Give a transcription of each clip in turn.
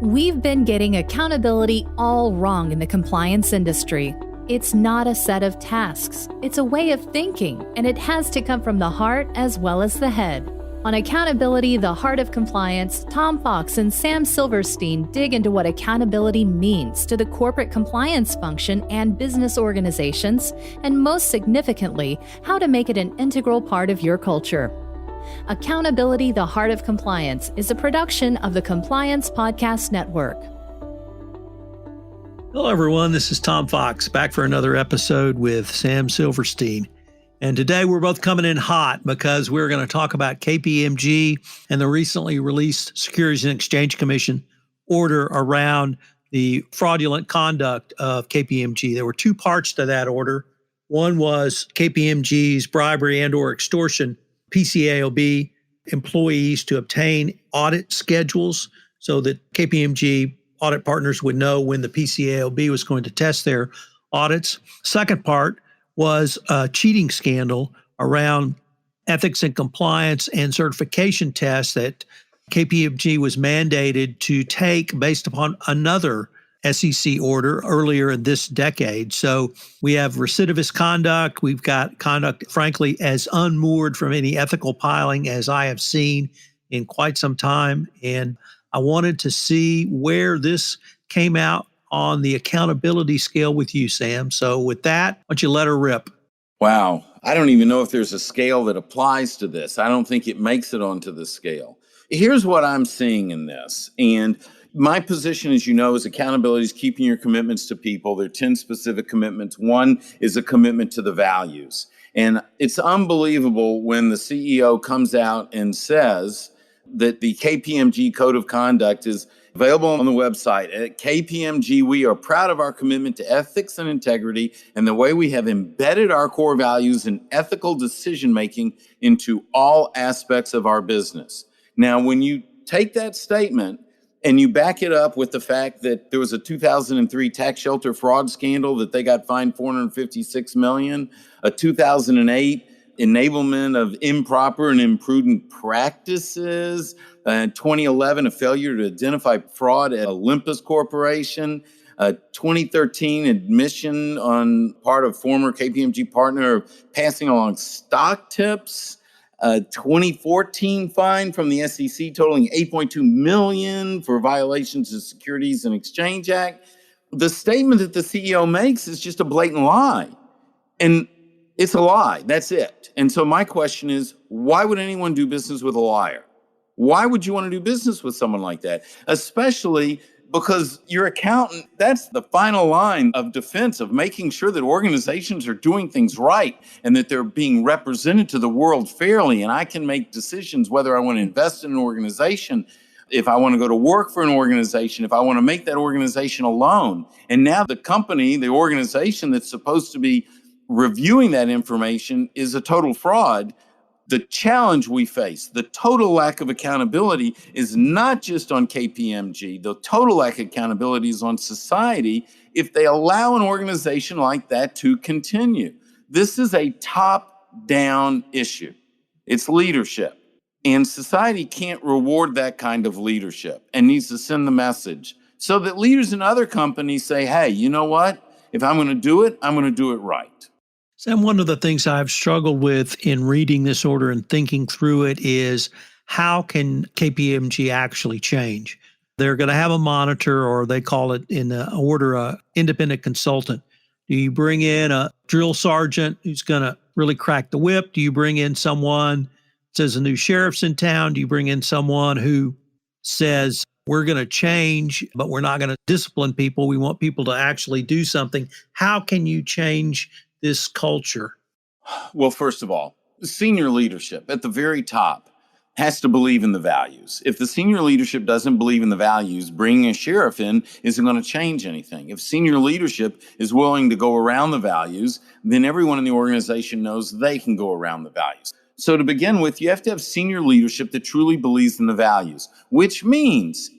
We've been getting accountability all wrong in the compliance industry. It's not a set of tasks, it's a way of thinking, and it has to come from the heart as well as the head. On Accountability, the Heart of Compliance, Tom Fox and Sam Silverstein dig into what accountability means to the corporate compliance function and business organizations, and most significantly, how to make it an integral part of your culture. Accountability, the Heart of Compliance is a production of the Compliance Podcast Network. Hello, everyone. This is Tom Fox, back for another episode with Sam Silverstein. And today we're both coming in hot because we're going to talk about KPMG and the recently released Securities and Exchange Commission order around the fraudulent conduct of KPMG. There were two parts to that order. One was KPMG's bribery and/or extortion PCAOB employees to obtain audit schedules so that KPMG audit partners would know when the PCAOB was going to test their audits. Second part was a cheating scandal around ethics and compliance and certification tests that KPMG was mandated to take based upon another SEC order earlier in this decade. So we have recidivist conduct. We've got conduct, frankly, as unmoored from any ethical piling as I have seen in quite some time. And I wanted to see where this came out on the accountability scale with you, Sam. So with that, why don't you let her rip? Wow. I don't even know if there's a scale that applies to this. I don't think it makes it onto the scale. Here's what I'm seeing in this. And my position, as you know, is accountability is keeping your commitments to people. There are 10 specific commitments. One is a commitment to the values. And it's unbelievable when the CEO comes out and says that the KPMG Code of Conduct is available on the website. At KPMG, we are proud of our commitment to ethics and integrity and the way we have embedded our core values and ethical decision-making into all aspects of our business. Now, when you take that statement and you back it up with the fact that there was a 2003 tax shelter fraud scandal that they got fined $456 million, a 2008 enablement of improper and imprudent practices, 2011, a failure to identify fraud at Olympus Corporation, 2013 admission on part of former KPMG partner of passing along stock tips, 2014 fine from the SEC totaling $8.2 million for violations of Securities and Exchange Act. The statement that the CEO makes is just a blatant lie. And it's a lie. That's it. And so my question is, why would anyone do business with a liar? Why would you want to do business with someone like that? Especially because your accountant, that's the final line of defense of making sure that organizations are doing things right and that they're being represented to the world fairly. And I can make decisions whether I want to invest in an organization, if I want to go to work for an organization, if I want to make that organization a loan. And now the company, the organization that's supposed to be reviewing that information is a total fraud. The challenge we face, the total lack of accountability is not just on KPMG. The total lack of accountability is on society if they allow an organization like that to continue. This is a top-down issue. It's leadership. And society can't reward that kind of leadership and needs to send the message so that leaders in other companies say, hey, you know what? If I'm going to do it, I'm going to do it right. Sam, one of the things I've struggled with in reading this order and thinking through it is how can KPMG actually change? They're going to have a monitor, or they call it in the order, a independent consultant. Do you bring in a drill sergeant who's going to really crack the whip? Do you bring in someone that says a new sheriff's in town? Do you bring in someone who says, we're going to change, but we're not going to discipline people. We want people to actually do something. How can you change this culture? Well, first of all, senior leadership at the very top has to believe in the values. If the senior leadership doesn't believe in the values, bringing a sheriff in isn't going to change anything. If senior leadership is willing to go around the values, then everyone in the organization knows they can go around the values. So to begin with, you have to have senior leadership that truly believes in the values, which means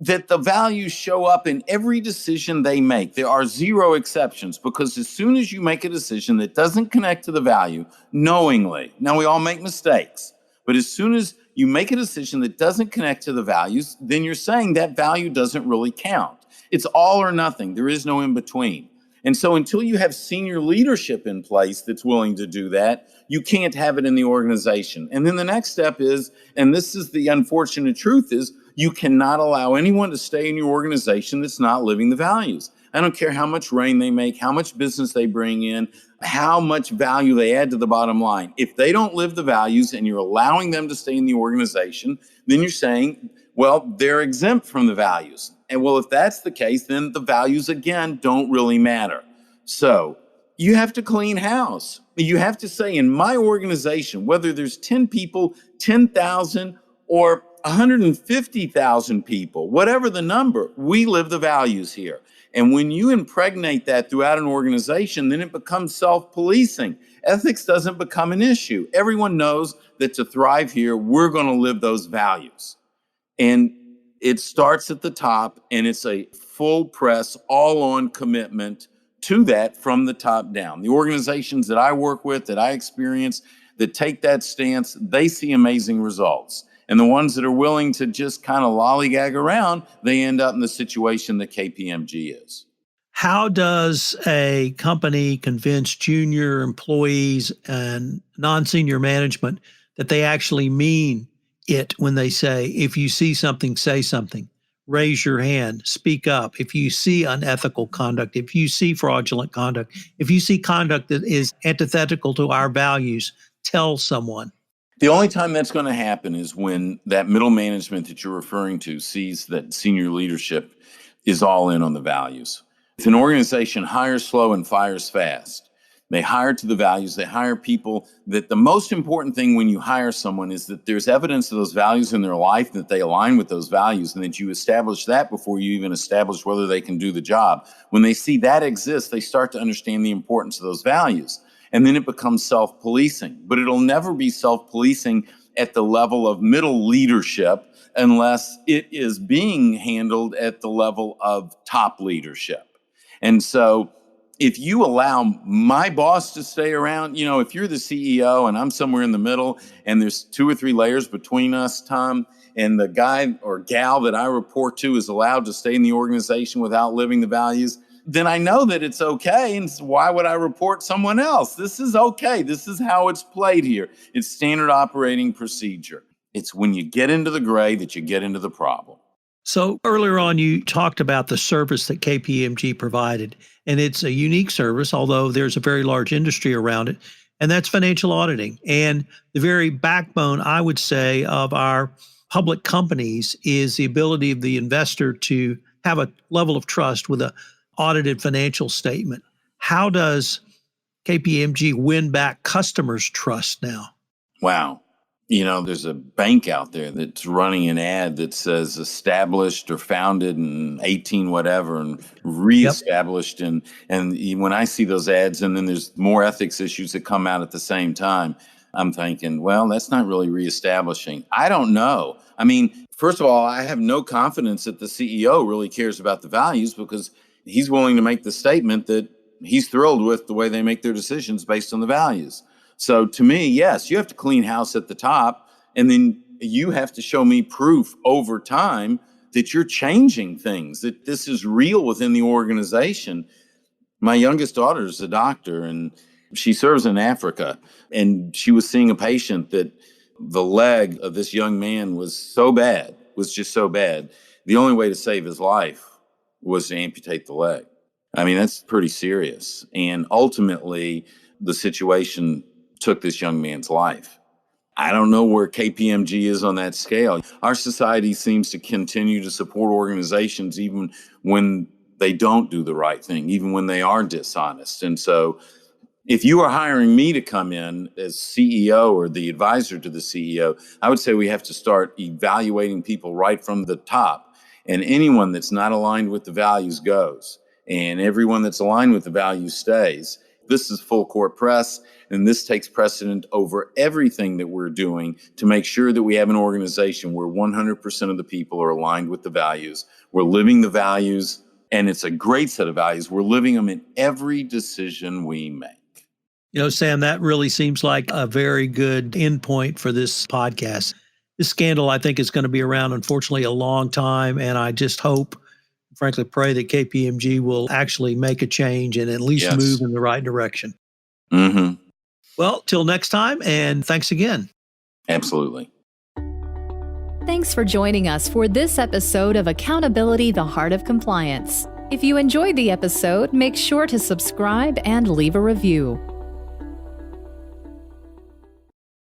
that the values show up in every decision they make. There are zero exceptions, because as soon as you make a decision that doesn't connect to the value knowingly, now we all make mistakes, but as soon as you make a decision that doesn't connect to the values, then you're saying that value doesn't really count. It's all or nothing. There is no in between. And so until you have senior leadership in place that's willing to do that, you can't have it in the organization. And then the next step is, and this is the unfortunate truth, is you cannot allow anyone to stay in your organization that's not living the values. I don't care how much rain they make, how much business they bring in, how much value they add to the bottom line. If they don't live the values and you're allowing them to stay in the organization, then you're saying, well, they're exempt from the values. And well, if that's the case, then the values, again, don't really matter. So you have to clean house. You have to say, in my organization, whether there's 10 people, 10,000, or 150,000 people, whatever the number, we live the values here. And when you impregnate that throughout an organization, then it becomes self-policing. Ethics doesn't become an issue. Everyone knows that to thrive here, we're going to live those values. And it starts at the top, and it's a full press, all-on commitment to that from the top down. The organizations that I work with, that I experience, that take that stance, they see amazing results. And the ones that are willing to just kind of lollygag around, they end up in the situation that KPMG is. How does a company convince junior employees and non-senior management that they actually mean it when they say, if you see something, say something, raise your hand, speak up. If you see unethical conduct, if you see fraudulent conduct, if you see conduct that is antithetical to our values, tell someone. The only time that's going to happen is when that middle management that you're referring to sees that senior leadership is all in on the values. If an organization hires slow and fires fast, they hire to the values, they hire people that the most important thing when you hire someone is that there's evidence of those values in their life, that they align with those values, and that you establish that before you even establish whether they can do the job. When they see that exists, they start to understand the importance of those values. And then it becomes self-policing. But it'll never be self-policing at the level of middle leadership unless it is being handled at the level of top leadership. And so if you allow my boss to stay around, if you're the CEO and I'm somewhere in the middle and there's 2 or 3 layers between us, Tom, and the guy or gal that I report to is allowed to stay in the organization without living the values, then I know that it's okay. And why would I report someone else? This is okay. This is how it's played here. It's standard operating procedure. It's when you get into the gray that you get into the problem. So earlier on, you talked about the service that KPMG provided, and it's a unique service, although there's a very large industry around it, and that's financial auditing. And the very backbone, I would say, of our public companies is the ability of the investor to have a level of trust with a audited financial statement. How does KPMG win back customers' trust now? Wow. There's a bank out there that's running an ad that says established or founded in 18 whatever and reestablished. Yep. And when I see those ads and then there's more ethics issues that come out at the same time, I'm thinking, well, that's not really reestablishing. I don't know. I mean, first of all, I have no confidence that the CEO really cares about the values because he's willing to make the statement that he's thrilled with the way they make their decisions based on the values. So to me, yes, you have to clean house at the top, and then you have to show me proof over time that you're changing things, that this is real within the organization. My youngest daughter is a doctor, and she serves in Africa, and she was seeing a patient that the leg of this young man was just so bad. The only way to save his life was to amputate the leg. I mean, that's pretty serious. And ultimately, the situation took this young man's life. I don't know where KPMG is on that scale. Our society seems to continue to support organizations even when they don't do the right thing, even when they are dishonest. And so if you are hiring me to come in as CEO or the advisor to the CEO, I would say we have to start evaluating people right from the top. And anyone that's not aligned with the values goes. And everyone that's aligned with the values stays. This is full court press, and this takes precedent over everything that we're doing to make sure that we have an organization where 100% of the people are aligned with the values. We're living the values, and it's a great set of values. We're living them in every decision we make. Sam, that really seems like a very good endpoint for this podcast. this scandal, I think, is going to be around, unfortunately, a long time. And I just hope, frankly, pray that KPMG will actually make a change and at least move in the right direction. Mm-hmm. Well, till next time, and thanks again. Absolutely. Thanks for joining us for this episode of Accountability, the Heart of Compliance. If you enjoyed the episode, make sure to subscribe and leave a review.